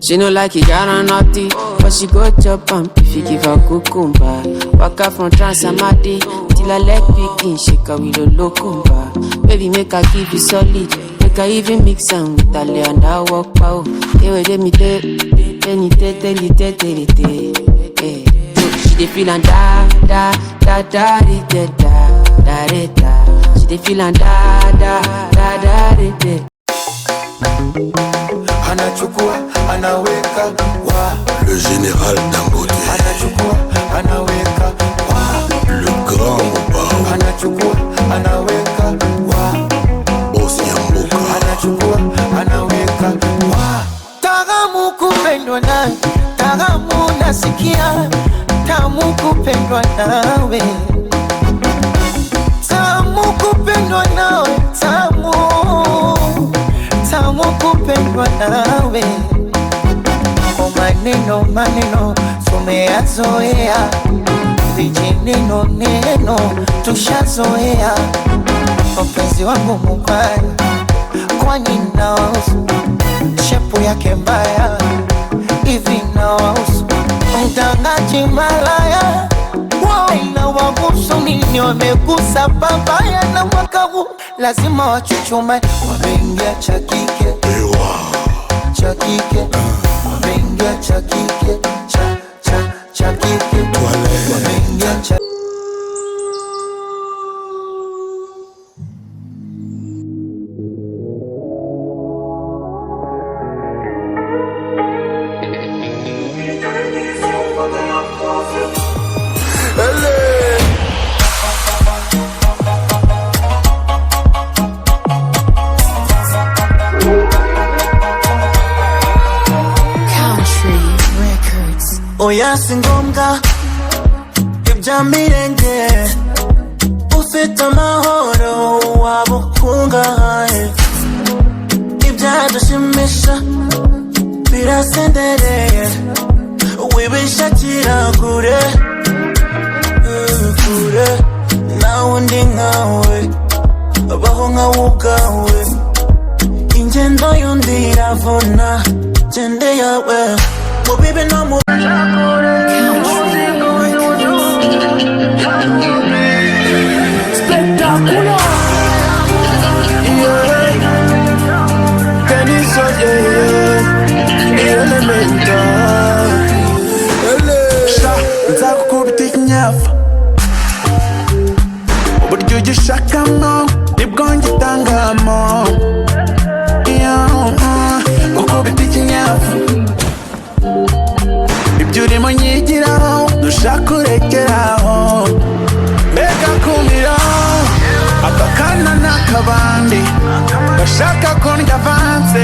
She no like it, got on naughty, but she go chop and if you give her cucumber. Waka from Transamadi till I leg begin shake her with a locumba. Baby make her give you solid, make her even mix am with a lay and I walk pow. Hey, wait, let me tell you. She dey feel and da da da da da da da da. She dey feel and da da da da da. Anachukua, anaweka wa le général Dangote. Anachukua, anaweka wa le grand Mobao. Anachukua, anaweka wa Boss Yamboka. Anachukua, anaweka wa Tagamu kupendwa nawe, tagamu nasikia, tamu kupendwa nawe, tamu kupendwa nawe, tamu kupendwa nawe. Kwa maneno tumeyazoea, vijineno tushazoea. Mpenzi wangu mubaya, kwani nawahusu? Shepu yake mbaya, hivi nawahusu? Mtangaji malaya, inawahusu nini? Wamegusa babaya na mwaka huu lazima wachuchume. Wameingia cha kike, cha kike, wameingia cha kike, cha kike, wameingia cha Oya singombwa ibya mirenge, ufite amahoro waba ukungahaye, ibyadushimisha birasendereye, wibishakira kure kure, nawe undi nkawe abaho nkawe ubwawe, ingendo y'undi iravuna, gende yawe mubibi no mu spectacular. Elemental. nzakukubita ikinyafu, uburyo ugishakamo nibwo ngitangamo. Gukubita ikinyafu, ibyo urimo nyigiraho, dushaka urekeraho. Mbega kumira akakana n'akabandi, bashaka ko ndya avanse.